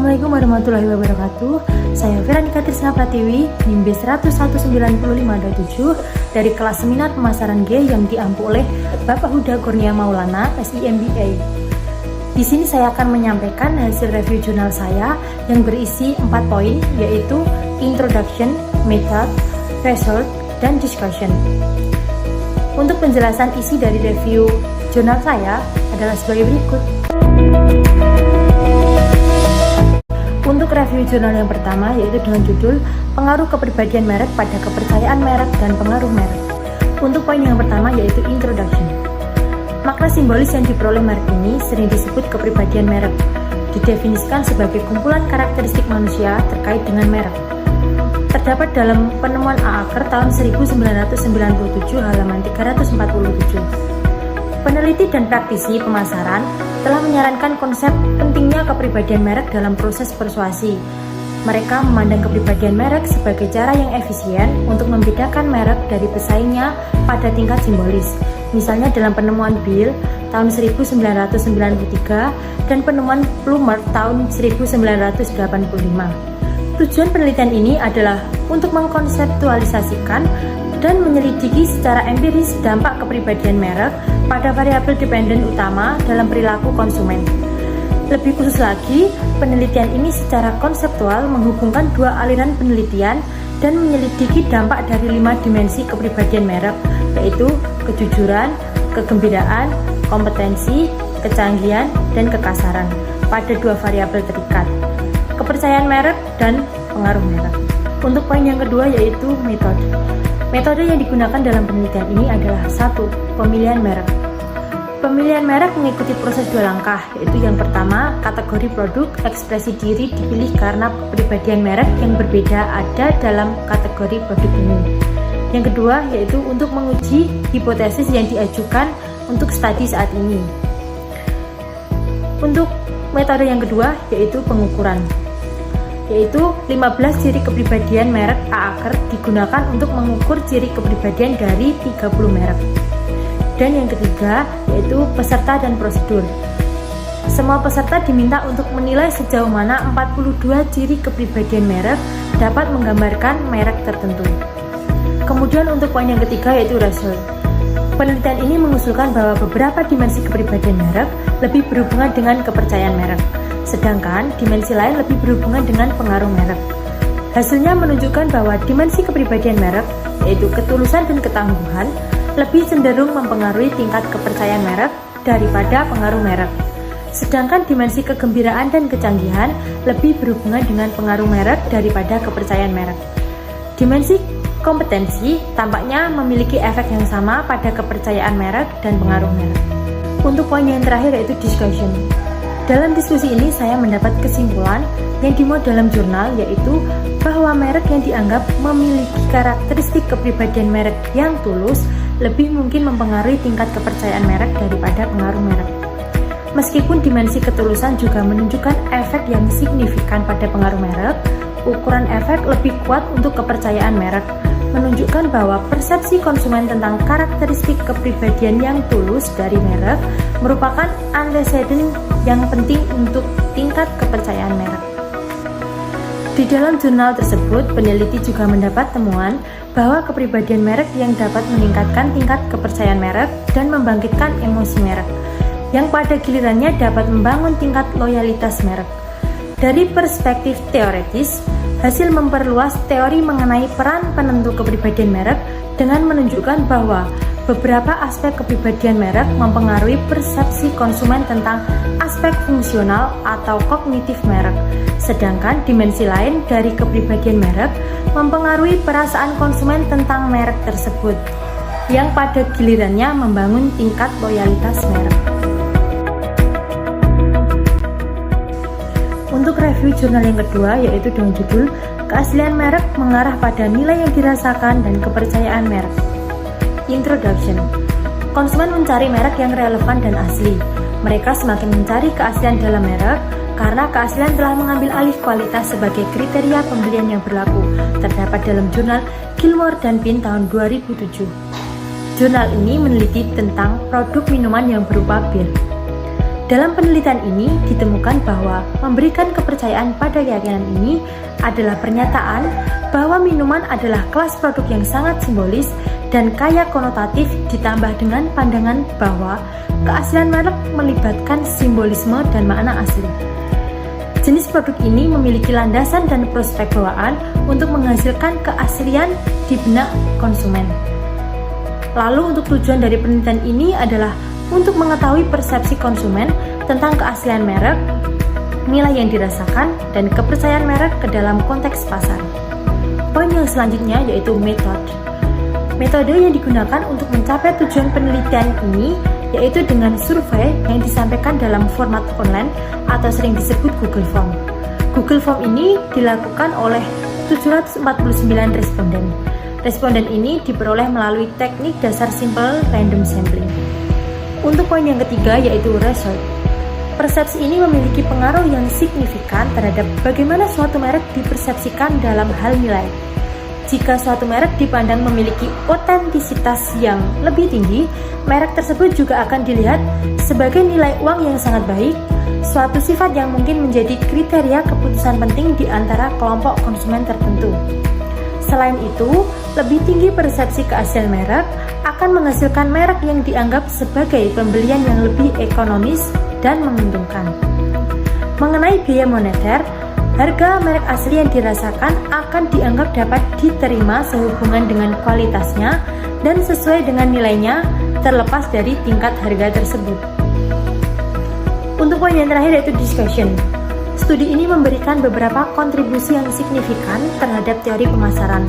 Assalamualaikum warahmatullahi wabarakatuh. Saya Veronica Trisna Pratiwi, NIM B1019527 dari kelas seminar pemasaran G yang diampu oleh Bapak Huda Kurnia Maulana, SIMBA. Di sini saya akan menyampaikan hasil review jurnal saya yang berisi 4 poin, yaitu Introduction, Method, Result, dan Discussion. Untuk penjelasan isi dari review jurnal saya adalah sebagai berikut. Untuk review jurnal yang pertama yaitu dengan judul Pengaruh Kepribadian Merek pada Kepercayaan Merek dan Pengaruh Merek. Untuk poin yang pertama yaitu Introduction. Makna simbolis yang diperoleh merek ini sering disebut kepribadian merek. Didefinisikan sebagai kumpulan karakteristik manusia terkait dengan merek. Terdapat dalam penemuan A. Acker tahun 1997 halaman 347. Peneliti dan praktisi pemasaran telah menyarankan konsep pentingnya kepribadian merek dalam proses persuasi. Mereka memandang kepribadian merek sebagai cara yang efisien untuk membedakan merek dari pesaingnya pada tingkat simbolis. Misalnya dalam penemuan Bill tahun 1993 dan penemuan Plummer tahun 1985. Tujuan penelitian ini adalah untuk mengkonseptualisasikan dan menyelidiki secara empiris dampak kepribadian merek pada variabel dependen utama dalam perilaku konsumen. Lebih khusus lagi, penelitian ini secara konseptual menghubungkan dua aliran penelitian dan menyelidiki dampak dari 5 dimensi kepribadian merek, yaitu kejujuran, kegembiraan, kompetensi, kecanggihan, dan kekasaran pada dua variabel terikat, kepercayaan merek dan pengaruh merek. Untuk poin yang kedua yaitu metode. Metode yang digunakan dalam penelitian ini adalah 1. Pemilihan merek. Pemilihan merek mengikuti proses 2 langkah, yaitu yang pertama, kategori produk, ekspresi diri dipilih karena kepribadian merek yang berbeda ada dalam kategori produk ini. Yang kedua, yaitu untuk menguji hipotesis yang diajukan untuk studi saat ini. Untuk metode yang kedua, yaitu pengukuran, yaitu 15 ciri kepribadian merek A. Acker digunakan untuk mengukur ciri kepribadian dari 30 merek. Dan yang ketiga, yaitu peserta dan prosedur. Semua peserta diminta untuk menilai sejauh mana 42 ciri kepribadian merek dapat menggambarkan merek tertentu. Kemudian untuk poin yang ketiga yaitu result. Penelitian ini mengusulkan bahwa beberapa dimensi kepribadian merek lebih berhubungan dengan kepercayaan merek, sedangkan dimensi lain lebih berhubungan dengan pengaruh merek. Hasilnya menunjukkan bahwa dimensi kepribadian merek, yaitu ketulusan dan ketangguhan, lebih cenderung mempengaruhi tingkat kepercayaan merek daripada pengaruh merek. Sedangkan dimensi kegembiraan dan kecanggihan lebih berhubungan dengan pengaruh merek daripada kepercayaan merek. Dimensi kompetensi tampaknya memiliki efek yang sama pada kepercayaan merek dan pengaruh merek. Untuk poin yang terakhir yaitu discussion. Dalam diskusi ini saya mendapat kesimpulan yang dimuat dalam jurnal, yaitu bahwa merek yang dianggap memiliki karakteristik kepribadian merek yang tulus lebih mungkin mempengaruhi tingkat kepercayaan merek daripada pengaruh merek. Meskipun dimensi ketulusan juga menunjukkan efek yang signifikan pada pengaruh merek, ukuran efek lebih kuat untuk kepercayaan merek, menunjukkan bahwa persepsi konsumen tentang karakteristik kepribadian yang tulus dari merek merupakan antecedent yang penting untuk tingkat kepercayaan merek. Di dalam jurnal tersebut, peneliti juga mendapat temuan bahwa kepribadian merek yang dapat meningkatkan tingkat kepercayaan merek dan membangkitkan emosi merek, yang pada gilirannya dapat membangun tingkat loyalitas merek. Dari perspektif teoritis, hasil memperluas teori mengenai peran penentu kepribadian merek dengan menunjukkan bahwa beberapa aspek kepribadian merek mempengaruhi persepsi konsumen tentang aspek fungsional atau kognitif merek, sedangkan dimensi lain dari kepribadian merek mempengaruhi perasaan konsumen tentang merek tersebut, yang pada gilirannya membangun tingkat loyalitas merek. Untuk review jurnal yang kedua yaitu dengan judul Keaslian Merek Mengarah pada Nilai yang Dirasakan dan Kepercayaan Merek. Introduction. Konsumen mencari merek yang relevan dan asli. Mereka semakin mencari keaslian dalam merek karena keaslian telah mengambil alih kualitas sebagai kriteria pembelian yang berlaku. Terdapat dalam jurnal Gilmore dan Pin tahun 2007. Jurnal ini meneliti tentang produk minuman yang berupa bir. Dalam penelitian ini ditemukan bahwa memberikan kepercayaan pada keyakinan ini adalah pernyataan bahwa minuman adalah kelas produk yang sangat simbolis dan kaya konotatif, ditambah dengan pandangan bahwa keaslian merek melibatkan simbolisme dan makna asli. Jenis produk ini memiliki landasan dan prospek bawaan untuk menghasilkan keaslian di benak konsumen. Lalu untuk tujuan dari penelitian ini adalah untuk mengetahui persepsi konsumen tentang keaslian merek, nilai yang dirasakan, dan kepercayaan merek ke dalam konteks pasar. Poin yang selanjutnya yaitu metode. Metode yang digunakan untuk mencapai tujuan penelitian ini yaitu dengan survei yang disampaikan dalam format online atau sering disebut Google Form. Google Form ini dilakukan oleh 749 responden. Responden ini diperoleh melalui teknik dasar simple random sampling. Untuk poin yang ketiga yaitu result. Persepsi ini memiliki pengaruh yang signifikan terhadap bagaimana suatu merek dipersepsikan dalam hal nilai. Jika suatu merek dipandang memiliki otentisitas yang lebih tinggi, merek tersebut juga akan dilihat sebagai nilai uang yang sangat baik, suatu sifat yang mungkin menjadi kriteria keputusan penting di antara kelompok konsumen tertentu. Selain itu, lebih tinggi persepsi keaslian merek akan menghasilkan merek yang dianggap sebagai pembelian yang lebih ekonomis dan menguntungkan. Mengenai biaya moneter, harga merek asli yang dirasakan akan dianggap dapat diterima sehubungan dengan kualitasnya dan sesuai dengan nilainya terlepas dari tingkat harga tersebut. Untuk poin yang terakhir yaitu discussion. Studi ini memberikan beberapa kontribusi yang signifikan terhadap teori pemasaran.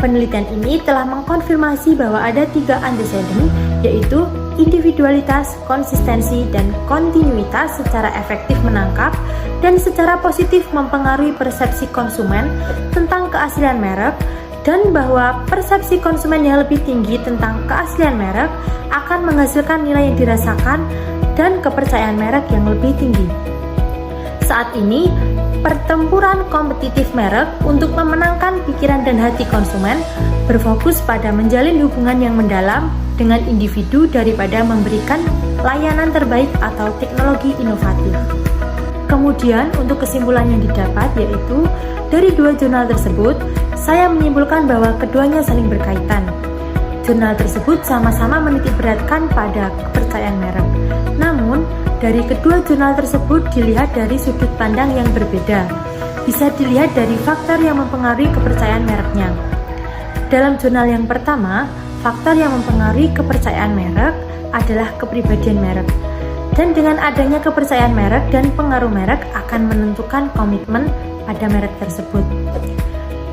Penelitian ini telah mengkonfirmasi bahwa ada 3 antecedent, yaitu individualitas, konsistensi, dan kontinuitas secara efektif menangkap dan secara positif mempengaruhi persepsi konsumen tentang keaslian merek, dan bahwa persepsi konsumen yang lebih tinggi tentang keaslian merek akan menghasilkan nilai yang dirasakan dan kepercayaan merek yang lebih tinggi. Saat ini, pertempuran kompetitif merek untuk memenangkan pikiran dan hati konsumen berfokus pada menjalin hubungan yang mendalam dengan individu daripada memberikan layanan terbaik atau teknologi inovatif. Kemudian, untuk kesimpulan yang didapat yaitu dari 2 jurnal tersebut, saya menyimpulkan bahwa keduanya saling berkaitan. Jurnal tersebut sama-sama menitikberatkan pada kepercayaan merek. Namun, dari kedua jurnal tersebut dilihat dari sudut pandang yang berbeda. Bisa dilihat dari faktor yang mempengaruhi kepercayaan mereknya. Dalam jurnal yang pertama, faktor yang mempengaruhi kepercayaan merek adalah kepribadian merek. Dan dengan adanya kepercayaan merek dan pengaruh merek akan menentukan komitmen pada merek tersebut.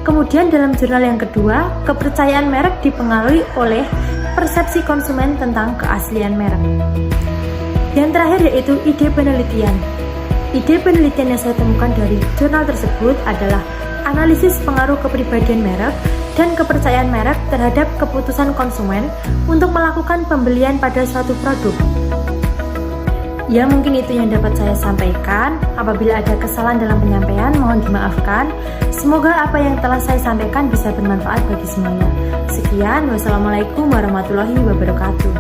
Kemudian dalam jurnal yang kedua, kepercayaan merek dipengaruhi oleh persepsi konsumen tentang keaslian merek. Yang terakhir yaitu ide penelitian. Ide penelitian yang saya temukan dari jurnal tersebut adalah analisis pengaruh kepribadian merek dan kepercayaan merek terhadap keputusan konsumen untuk melakukan pembelian pada suatu produk. Ya, mungkin itu yang dapat saya sampaikan. Apabila ada kesalahan dalam penyampaian, mohon dimaafkan. Semoga apa yang telah saya sampaikan bisa bermanfaat bagi semuanya. Sekian, wassalamualaikum warahmatullahi wabarakatuh.